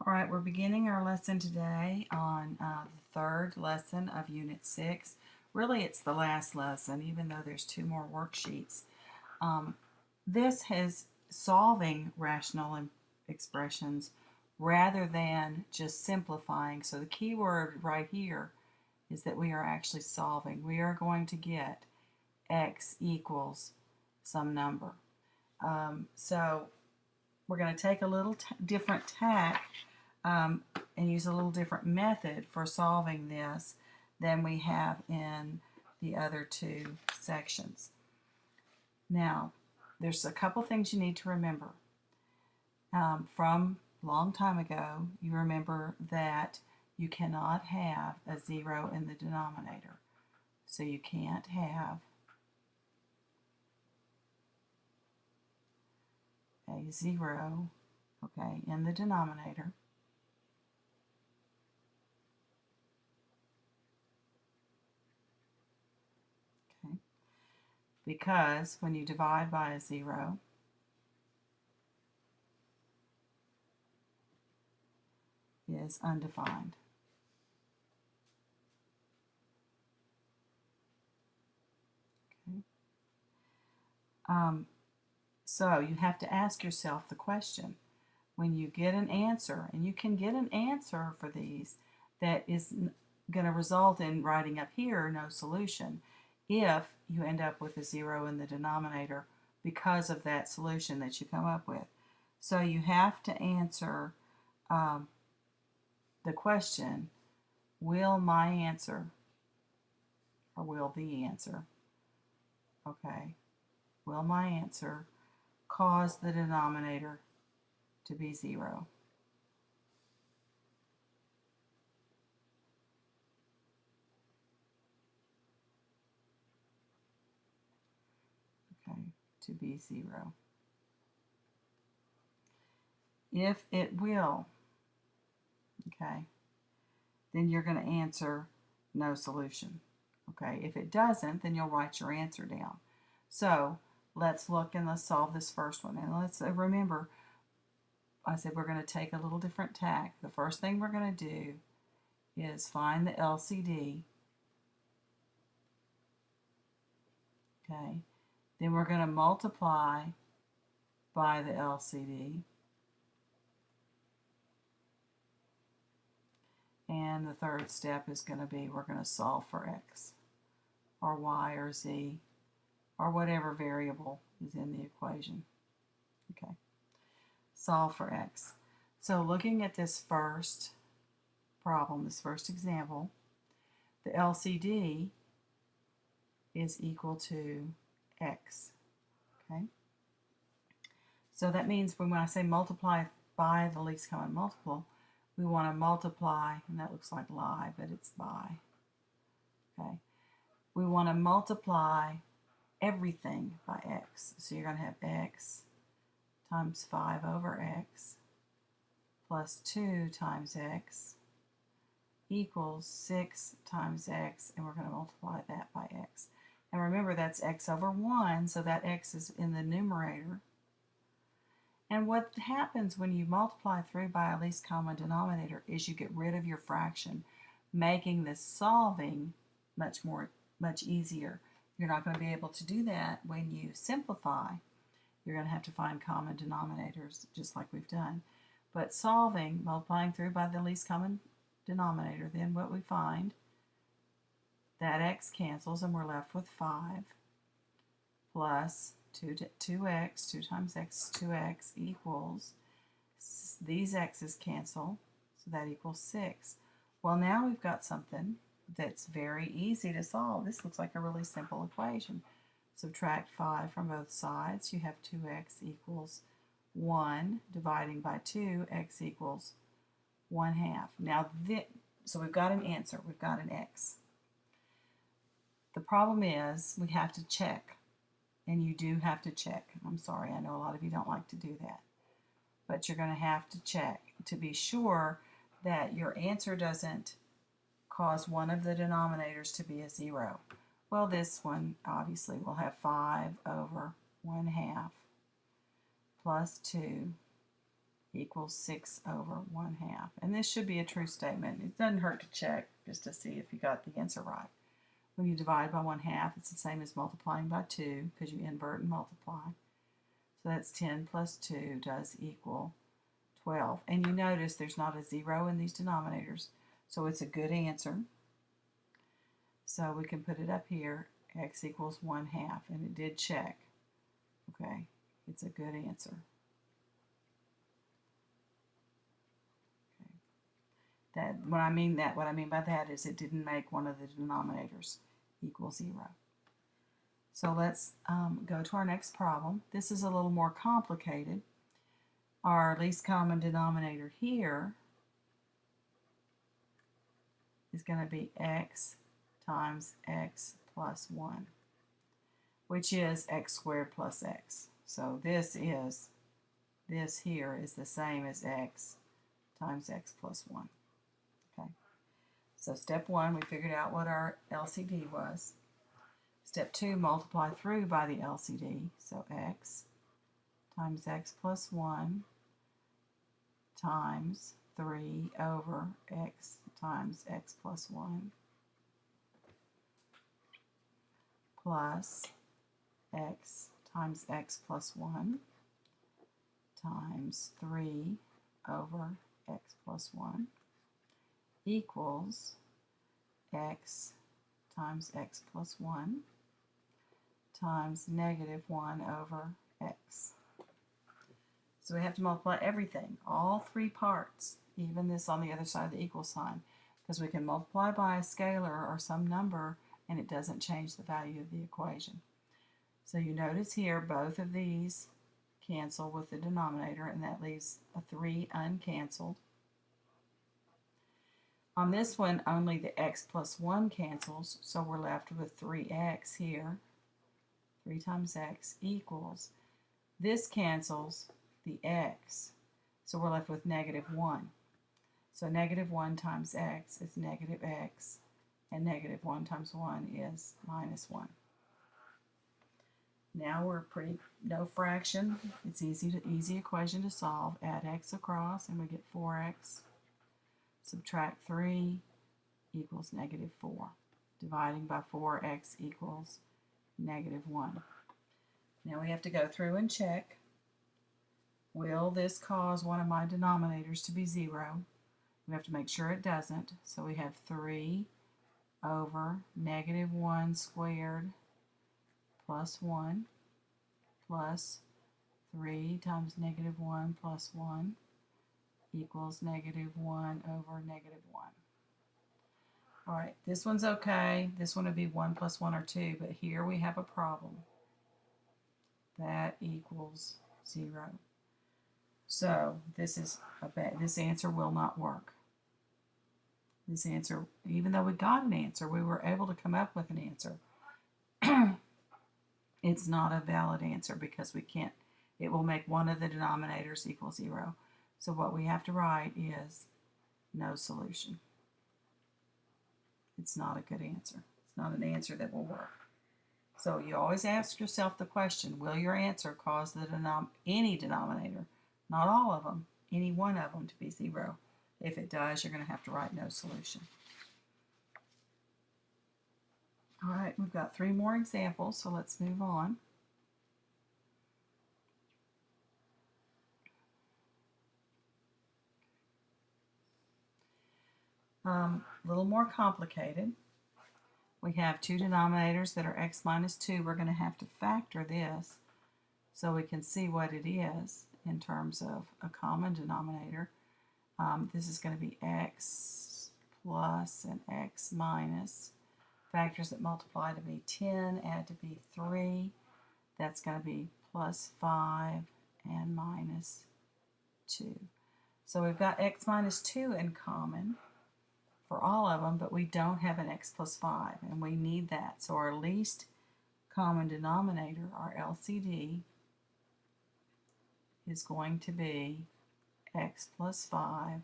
All right, we're beginning our lesson today on the third lesson of Unit 6. Really, it's the last lesson, even though there's two more worksheets. This is solving rational expressions rather than just simplifying. So the key word right here is that we are actually solving. We are going to get x equals some number. So we're going to take a little different tack and use a little different method for solving this than we have in the other two sections. Now, there's a couple things you need to remember. From a long time ago, you remember that you cannot have a zero in the denominator. So you can't have a zero, okay, in the denominator. Okay, because when you divide by a zero, is undefined. Okay. So you have to ask yourself the question, when you get an answer, and you can get an answer for these that is going to result in writing up here no solution if you end up with a zero in the denominator because of that solution that you come up with. So you have to answer the question, will my answer, or will the answer, okay, will my answer cause the denominator to be zero? Okay, to be zero. If it will, okay, then you're going to answer no solution. Okay, if it doesn't, then you'll write your answer down. So let's look and let's solve this first one. And let's remember, I said we're going to take a little different tack. The first thing we're going to do is find the LCD. Okay, then we're going to multiply by the LCD. And the third step is going to be we're going to solve for x or y or z or whatever variable is in the equation. Okay, solve for x. So looking at this first problem, this first example, the LCD is equal to x. Okay, so that means when I say multiply by the least common multiple, we want to multiply, and that looks like lie, but it's by. Okay, we want to multiply everything by x. So you're going to have x times 5 over x plus 2 times x equals 6 times x, and we're going to multiply that by x. And remember, that's x over 1, so that x is in the numerator. And what happens when you multiply through by a least common denominator is you get rid of your fraction, making this solving much easier. You're not going to be able to do that when you simplify. You're going to have to find common denominators, just like we've done. But solving, multiplying through by the least common denominator, then what we find, that x cancels and we're left with 5 plus 2x, 2 times x, 2x equals, these x's cancel, so that equals 6. Well, now we've got something that's very easy to solve. This looks like a really simple equation. Subtract 5 from both sides. You have 2x equals 1. Dividing by 2, x equals 1/2. Now, so we've got an answer. We've got an x. The problem is we have to check. And you do have to check. I'm sorry, I know a lot of you don't like to do that. But you're going to have to check to be sure that your answer doesn't cause one of the denominators to be a 0. Well, this one obviously will have 5 over 1/2 plus 2 equals 6 over 1/2. And this should be a true statement. It doesn't hurt to check just to see if you got the answer right. When you divide by 1/2, it's the same as multiplying by 2 because you invert and multiply. So that's 10 plus 2 does equal 12. And you notice there's not a 0 in these denominators, so it's a good answer. So we can put it up here, x equals 1/2, and it did check. Okay, it's a good answer. Okay. What I mean by that is it didn't make one of the denominators equal 0. So let's go to our next problem. This is a little more complicated. Our least common denominator here is going to be x times x plus 1, which is x squared plus x. So this here is the same as x times x plus 1. Okay. So step 1, we figured out what our LCD was. Step 2, multiply through by the LCD. So x times x plus 1 times 3 over x times x plus 1 plus x times x plus 1 times 3 over x plus 1 equals x times x plus 1 times negative 1 over x. So we have to multiply everything, all three parts, even this on the other side of the equal sign, because we can multiply by a scalar or some number and it doesn't change the value of the equation. So you notice here both of these cancel with the denominator, and that leaves a 3 uncanceled. On this one, only the x plus 1 cancels, so we're left with 3x here. 3 times x equals, this cancels the x, so we're left with negative 1. So negative 1 times x is negative x, and negative 1 times 1 is minus 1. Now we're no fraction. It's easy equation to solve. Add x across, and we get 4x. Subtract 3 equals negative 4. Dividing by 4x equals negative 1. Now we have to go through and check. Will this cause one of my denominators to be 0? We have to make sure it doesn't. So we have 3 over negative 1 squared plus 1 plus 3 times negative 1 plus 1 equals negative 1 over negative 1. All right, this one's okay. This one would be 1 plus 1 or 2, but here we have a problem. That equals 0. So this answer will not work. This answer, even though we got an answer, we were able to come up with an answer. It's not a valid answer because we can't, it will make one of the denominators equal 0. So what we have to write is no solution. It's not a good answer. It's not an answer that will work. So you always ask yourself the question, will your answer cause any denominator, not all of them, any one of them to be 0? If it does, you're going to have to write no solution. All right, we've got 3 more examples, so let's move on. A little more complicated. We have 2 denominators that are x minus 2. We're going to have to factor this so we can see what it is in terms of a common denominator. This is going to be x plus and x minus. Factors that multiply to be 10, add to be 3. That's going to be plus 5 and minus 2. So we've got x minus 2 in common for all of them, but we don't have an x plus 5, and we need that. So our least common denominator, our LCD, is going to be x plus 5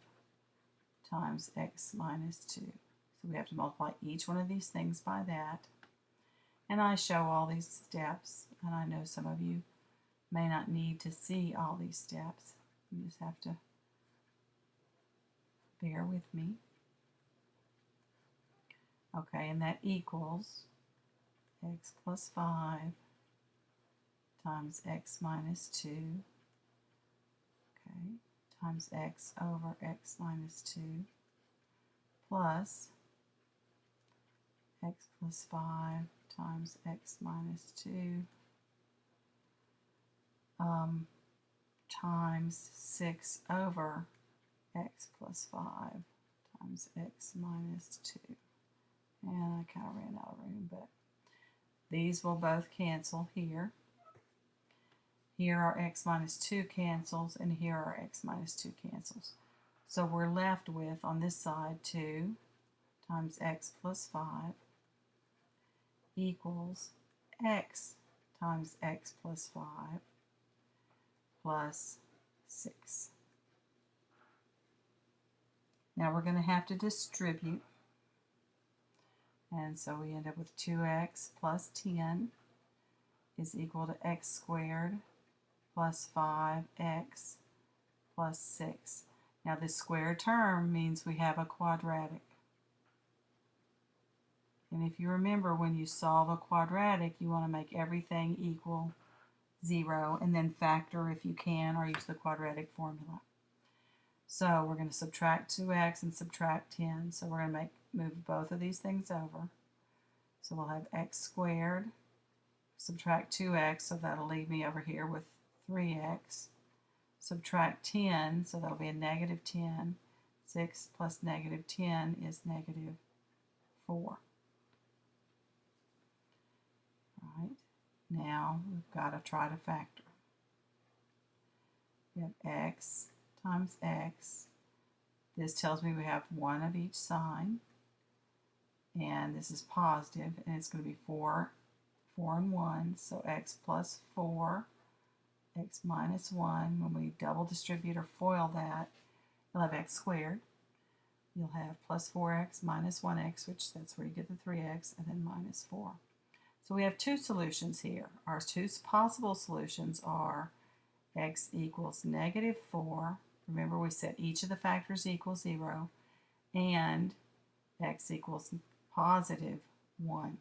times x minus 2. So we have to multiply each one of these things by that. And I show all these steps, and I know some of you may not need to see all these steps. You just have to Bear with me. Okay, and that equals x plus 5 times x minus 2, okay, times x over x minus 2 plus x plus 5 times x minus 2 times 6 over x plus 5 times x minus 2. And I kind of ran out of room, but these will both cancel here. Here our x minus 2 cancels, and here our x minus 2 cancels. So we're left with, on this side, 2 times x plus 5 equals x times x plus 5 plus 6. Now we're going to have to distribute, and so we end up with 2x plus 10 is equal to x squared plus 5x plus 6. Now this squared term means we have a quadratic. And if you remember, when you solve a quadratic, you want to make everything equal 0 and then factor if you can, or use the quadratic formula. So we're going to subtract 2x and subtract 10. So we're going to move both of these things over. So we'll have x squared, subtract 2x, so that'll leave me over here with 3x. Subtract 10, so that'll be a negative 10. 6 plus negative 10 is negative 4. Right. Now we've got to try to factor. We have x times x. This tells me we have one of each sign. And this is positive, and it's going to be 4 and 1. So x plus 4, x minus 1. When we double distribute or FOIL that, you'll have x squared. You'll have plus 4x minus 1x, which that's where you get the 3x, and then minus 4. So we have two solutions here. Our two possible solutions are x equals negative 4. Remember, we set each of the factors equals 0, and x equals positive 1.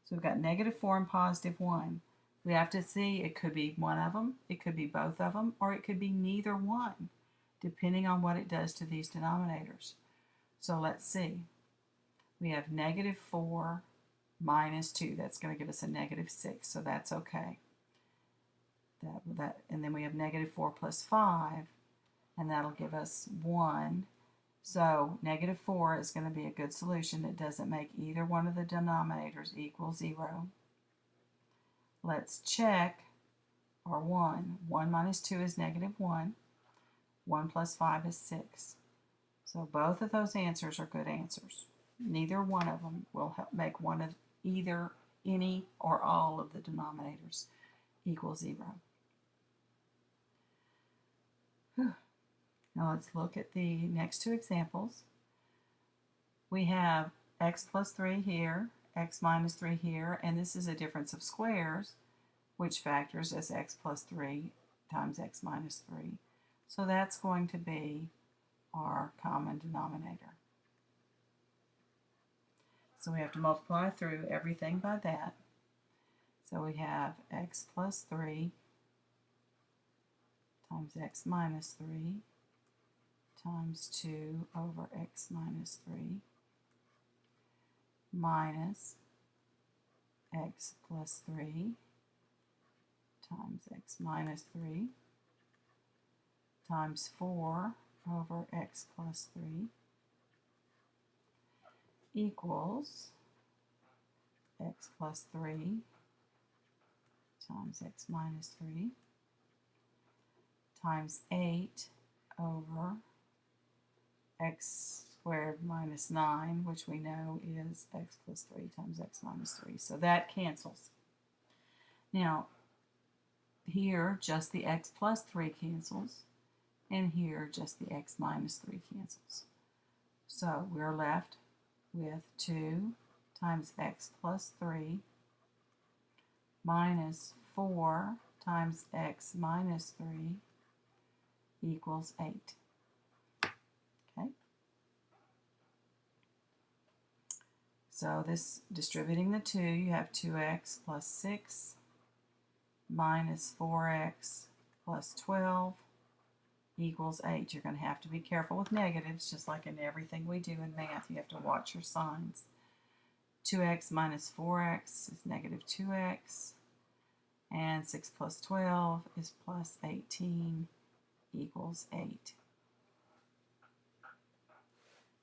So we've got negative 4 and positive 1. We have to see, it could be one of them, it could be both of them, or it could be neither one, depending on what it does to these denominators. So let's see. We have negative 4 minus 2. That's going to give us a negative 6, so that's okay. And then we have negative 4 plus 5, and that'll give us 1. So negative 4 is going to be a good solution. It doesn't make either one of the denominators equal 0. Let's check our 1. 1 minus 2 is negative 1. 1 plus 5 is 6. So both of those answers are good answers. Neither one of them will help make one of either, any, or all of the denominators equal 0. Now let's look at the next two examples. We have x plus 3 here, x minus 3 here, and this is a difference of squares, which factors as x plus 3 times x minus 3. So that's going to be our common denominator. So we have to multiply through everything by that. So we have x plus 3 times x minus 3 times 2 over x minus 3 minus x plus 3 times x minus 3 times 4 over x plus 3 equals x plus 3 times x minus 3 times 8 over x squared minus 9, which we know is x plus 3 times x minus 3. So that cancels. Now, here just the x plus 3 cancels, and here just the x minus 3 cancels. So we're left with 2 times x plus 3 minus 4 times x minus 3 equals 8. So this, distributing the 2, you have 2x plus 6 minus 4x plus 12 equals 8. You're going to have to be careful with negatives, just like in everything we do in math. You have to watch your signs. 2x minus 4x is negative 2x, and 6 plus 12 is plus 18 equals 8.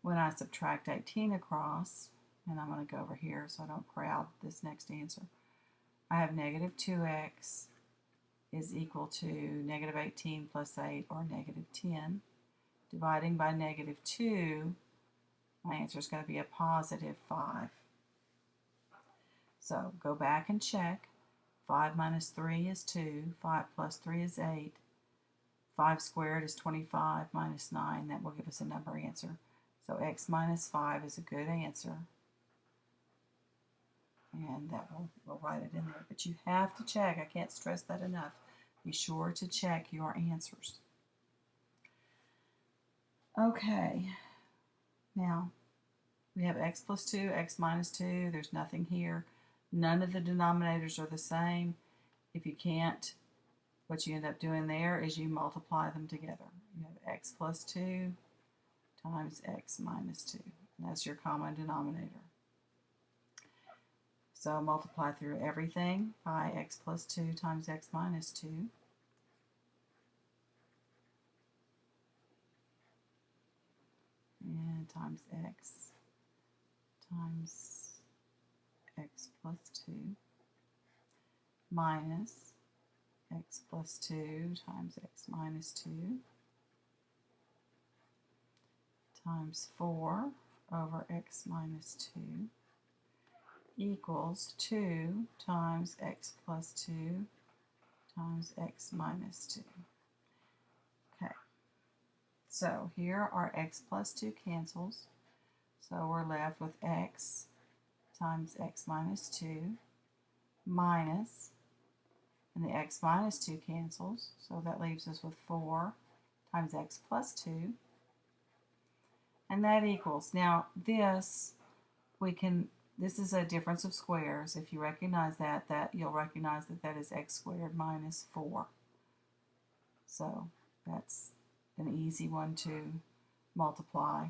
When I subtract 18 across, and I'm going to go over here so I don't crowd this next answer, I have negative 2x is equal to negative 18 plus 8, or negative 10. Dividing by negative 2, my answer is going to be a positive 5. So go back and check. 5 minus 3 is 2. 5 plus 3 is 8. 5 squared is 25 minus 9. That will give us a number answer. So x minus 5 is a good answer. And that we'll write it in there. But you have to check. I can't stress that enough. Be sure to check your answers. Okay. Now, we have x plus 2, x minus 2. There's nothing here. None of the denominators are the same. If you can't, what you end up doing there is you multiply them together. You have x plus 2 times x minus 2. And that's your common denominator. So multiply through everything by x plus 2 times x minus 2. And times x plus 2 minus x plus 2 times x minus 2 times 4 over x minus 2 equals 2 times x plus 2 times x minus 2. Okay, so here our x plus 2 cancels, so we're left with x times x minus 2 minus, and the x minus 2 cancels, so that leaves us with 4 times x plus 2, and that equals, now this, this is a difference of squares. If you recognize that, you'll recognize that that is x squared minus 4. So that's an easy one to multiply.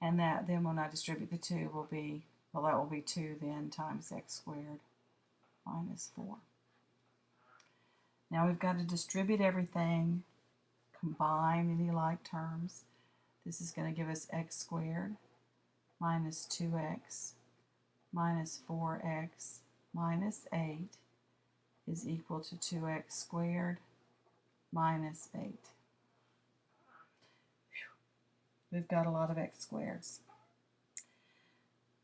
And that then when I distribute the 2 will be, well, that will be 2 then times x squared minus 4. Now we've got to distribute everything, combine any like terms. This is going to give us x squared minus 2x minus 4x minus 8 is equal to 2x squared minus 8. We've got a lot of x squareds.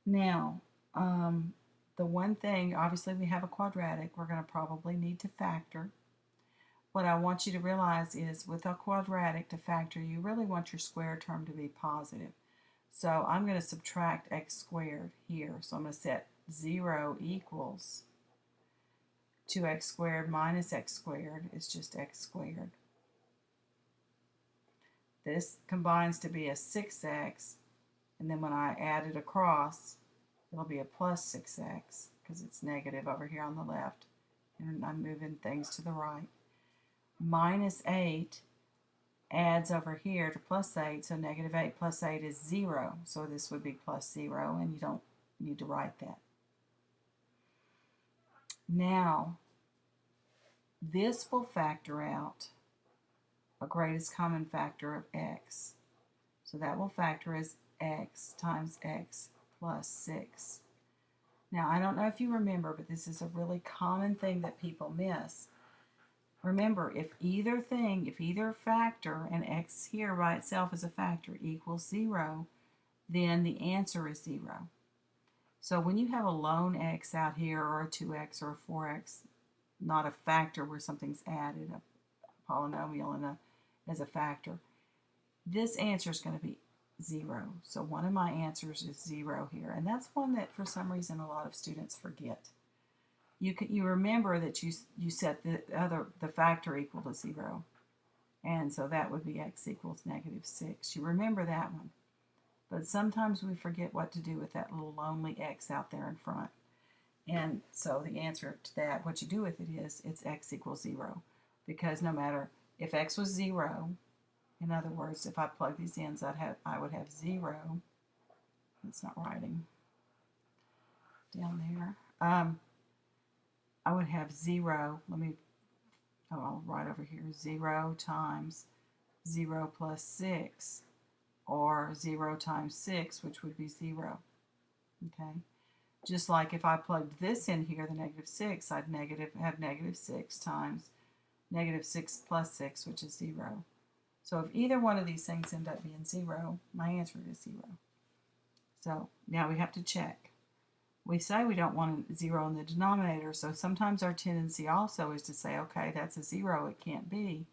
Now, the one thing, obviously we have a quadratic, we're going to probably need to factor. What I want you to realize is with a quadratic to factor, you really want your square term to be positive. So I'm going to subtract x squared here. So I'm going to set 0 equals 2x squared minus x squared is just x squared. This combines to be a 6x, and then when I add it across, it'll be a plus 6x because it's negative over here on the left, and I'm moving things to the right. Minus 8 adds over here to plus 8, so negative 8 plus 8 is 0, so this would be plus 0, and you don't need to write that. Now, this will factor out a greatest common factor of x. So that will factor as x times x plus 6. Now, I don't know if you remember, but this is a really common thing that people miss. Remember, if either factor, and x here by itself as a factor, equals 0, then the answer is 0. So when you have a lone x out here, or a 2x or a 4x, not a factor where something's added, a polynomial as a factor, this answer is going to be 0. So one of my answers is 0 here, and that's one that for some reason a lot of students forget. You remember that you set the factor equal to 0, and so that would be x equals negative 6. You remember that one. But sometimes we forget what to do with that little lonely x out there in front. And so the answer to that, what you do with it is, it's x equals 0. Because no matter, if x was 0, in other words, if I plug these in, I would have 0. It's not writing down there. I would have 0. I'll write over here, 0 times 0 plus 6, or 0 times 6, which would be 0. Okay? Just like if I plugged this in here, the negative 6, I'd have negative 6 times negative 6 plus 6, which is 0. So if either one of these things end up being 0, my answer is 0. So now we have to check. We say we don't want a 0 in the denominator, so sometimes our tendency also is to say, okay, that's a 0, it can't be.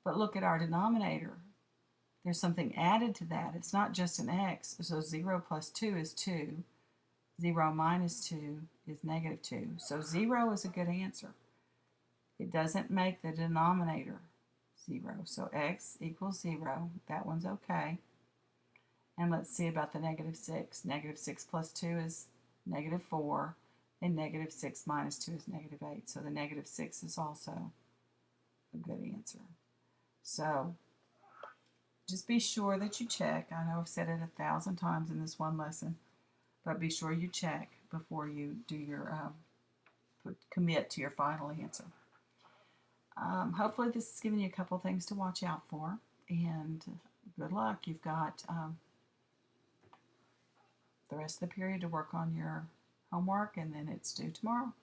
But look at our denominator. There's something added to that. It's not just an x, so 0 plus 2 is 2. 0 minus 2 is negative 2. So 0 is a good answer. It doesn't make the denominator 0. So x equals 0. That one's okay. And let's see about the negative 6. Negative 6 plus 2 is negative 4. And negative 6 minus 2 is negative 8. So the negative 6 is also a good answer. So just be sure that you check. I know I've said it 1,000 times in this one lesson. But be sure you check before you do your commit to your final answer. Hopefully this has given you a couple things to watch out for, and good luck. You've got the rest of the period to work on your homework, and then it's due tomorrow.